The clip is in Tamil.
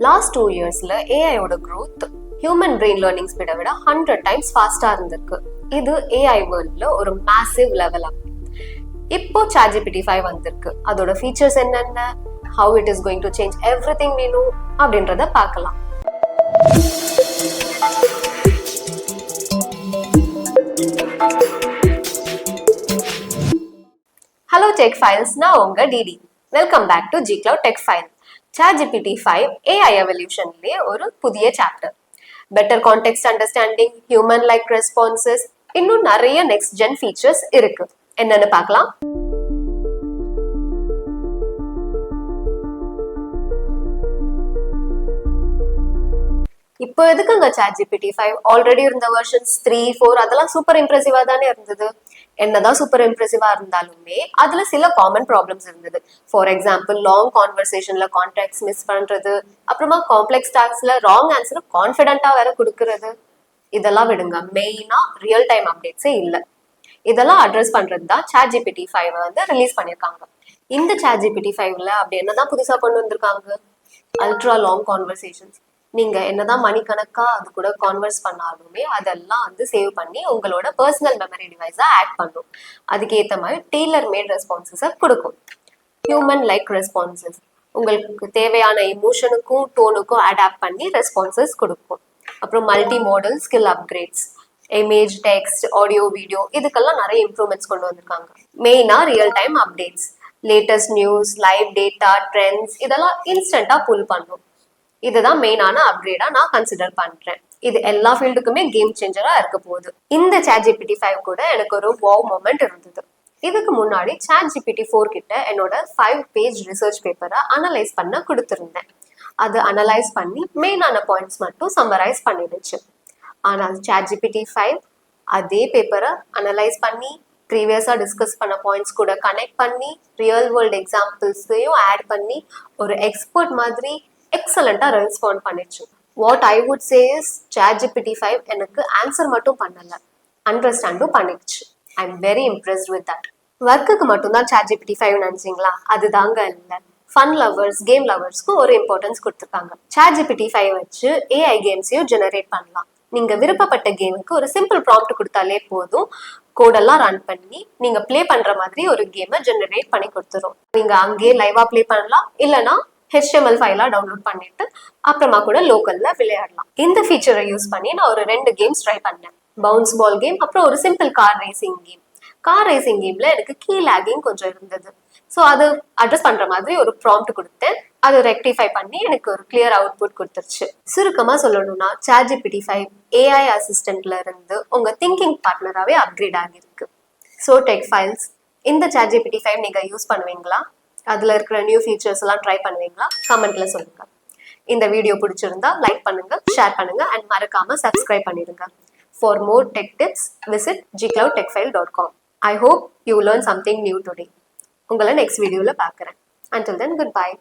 லாஸ்ட் 2 இயர்ஸ்ல ஏஐயோட growth ஹியூமன் பிரெயின் லேர்னிங் ஸ்பீடை விட 100 times ஃபாஸ்டா இருந்திருக்கு. இது ஏஐ வேர்ல்ட்ல ஒரு மேசிவ் லெவல் அப். இப்போ ChatGPT-5 வந்திருக்கு. அதோட ஃபீச்சர்ஸ் என்னென்ன, how it is going to change everything we know அப்படின்றத பார்க்கலாம். ஹலோ Techphiles, நான் உங்க DD. Welcome back to G-Cloud Techphile. ChatGPT-5 AI எவல்யூஷன்லயே ஒரு புதிய chapter. Better context understanding, human like responses, இன்னும் நிறைய நெக்ஸ்ட் ஜென் ஃபீச்சர்ஸ் இருக்கு. என்னன்னு பார்க்கலாம். இப்போ எதுக்குங்க ChatGPT-5? ஆல்ரெடி இருந்த வெர்ஷன்ஸ் 3, 4 அதெல்லாம் சூப்பர் இம்ப்ரெசிவா தானே இருந்தது. என்னதான் சூப்பர் இம்ப்ரெசிவா இருந்தாலுமே அதுல சில காமன் ப்ராப்ளம்ஸ் இருந்தது. ஃபார் எக்ஸாம்பிள், லாங் கான்வர்சேஷன்ல கான்டெக்ட் மிஸ் பண்றது, அப்புறமா காம்ப்ளெக்ஸ் டாஸ்க்ல ராங் ஆன்சர் கான்ஃபிடென்ட்டா வேற கொடுக்கறது. இதெல்லாம் விடுங்க, மெயினா ரியல் டைம் அப்டேட்ஸே இல்ல. இதெல்லாம் அட்ரஸ் பண்றது தான் ChatGPT-5 வந்து ரிலீஸ் பண்ணிருக்காங்க. இந்த ChatGPT-5ல அப்படி என்னதான் புதுசா கொண்டு வந்திருக்காங்க? Ultra long conversations. நீங்க என்னதான் மணிக்கணக்கா அது கூட கான்வர்ஸ் பண்ணாலுமே அதெல்லாம் வந்து சேவ் பண்ணி உங்களோட பர்சனல் மெமரி டிவைஸா ஆட் பண்ணும். அதுக்கு ஏத்த மாதிரி டெய்லர் மேட் ரெஸ்பான்சஸை கொடுக்கும். ஹியூமன் லைக் ரெஸ்பான்சஸ், உங்களுக்கு தேவையான இமோஷனுக்கும் டோனுக்கும் அடாப்ட் பண்ணி ரெஸ்பான்சஸ் கொடுக்கும். அப்புறம் multi model skill upgrades, image, text, audio, video, இதுக்கெல்லாம் நிறைய இம்ப்ரூவ்மெண்ட்ஸ் கொண்டு வந்திருக்காங்க. மெயினா real time updates, latest news, live data, trends இதெல்லாம் இன்ஸ்டன்டா புல் பண்ணும். இதுதான் மெயினான அப்கிரேடா நான் கன்சிடர் பண்றேன். இது எல்லா ஃபீல்டுக்குமே கேம் சேஞ்சரா இருக்க போகுது. இந்த ChatGPT-5 கூட எனக்கு ஒரு வாவ் மொமெண்ட் இருந்தது. இதுக்கு முன்னாடி ChatGPT-4 கிட்ட என்னோட 5 பேஜ் ரிசர்ச் பேப்பரை அனலைஸ் பண்ண கொடுத்திருந்தேன். அது அனலைஸ் பண்ணி மெயினான பாயிண்ட்ஸ் மட்டும் சம்மரைஸ் பண்ணிடுச்சு. ஆனால் ChatGPT-5 அதே பேப்பரை அனலைஸ் பண்ணி ப்ரீவியஸா டிஸ்கஸ் பண்ண பாயிண்ட்ஸ் கூட கனெக்ட் பண்ணி ரியல் வேர்ல்ட் எக்ஸாம்பிள்ஸையும் ஆட் பண்ணி ஒரு எக்ஸ்பர்ட் மாதிரி எக்ஸலண்டா ரெஸ்பாண்ட் பண்ணிச்சு. What I would say is, ChatGPT-5 எனக்கு ஆன்சர் மட்டும் பண்ணல, அண்டர்ஸ்டாண்டும் பண்ணிடுச்சு. I am very impressed with that. ஒர்க்குக்கு மட்டும் தான் ChatGPT-5 நினைச்சீங்களா? அதுதாங்க இல்லை. ஃபன் லவர்ஸ், கேம் லவர்ஸ்க்கு ஒரு இம்பார்ட்டன்ஸ் கொடுத்துருக்காங்க. ChatGPT-5 வச்சு ஏஐ கேம்ஸையும் ஜெனரேட் பண்ணலாம். நீங்க விருப்பப்பட்ட கேமுக்கு ஒரு சிம்பிள் ப்ராம்ப்ட் கொடுத்தாலே போதும், கோடெல்லாம் ரன் பண்ணி நீங்க பிளே பண்ற மாதிரி ஒரு கேமை ஜெனரேட் பண்ணி கொடுத்துரும். நீங்க அங்கேயே லைவா பிளே பண்ணலாம், இல்லைன்னா HTML ஃபைலா டவுன்லோட் பண்ணிட்டு அப்புறமா கூட லோக்கல்ல விளையாடலாம். இந்த ஃபீச்சரை யூஸ் பண்ணி நான் ஒரு 2 கேம்ஸ் ட்ரை பண்ணேன். பவுன்ஸ் பால் கேம், அப்புறம் ஒரு simple car racing game. Car racing கேம்ல எனக்கு கீ லாகிங் கொஞ்சம் இருந்தது. ஸோ அது அட்ரஸ் பண்ற மாதிரி ஒரு ப்ராம்ப்ட் கொடுத்தேன். அது ரெக்டிஃபை பண்ணி எனக்கு ஒரு கிளியர் அவுட்புட் கொடுத்துருச்சு. சுருக்கமா சொல்லணும்னா, ChatGPT-5 ஏஐ அசிஸ்டன்ட்ல இருந்து உங்க திங்கிங் பார்ட்னராகவே அப்கிரேட் ஆகிருக்கு. ஸோ Techphiles, இந்த ChatGPT-5 நீங்க யூஸ் பண்ணுவீங்களா? அதுல இருக்கிற நியூ ஃபீச்சர்ஸ் எல்லாம் ட்ரை பண்ணுவீங்களா? கமெண்ட்ல சொல்லுங்க. இந்த வீடியோ பிடிச்சிருந்தா லைக் பண்ணுங்க, ஷேர் பண்ணுங்க அண்ட் மறக்காம சப்ஸ்கிரைப் பண்ணிடுங்க. For more tech tips, visit gcloudtechphile.com. I hope you learn something new today. உங்களை நெக்ஸ்ட் வீடியோல பார்க்குறேன். Until then, goodbye.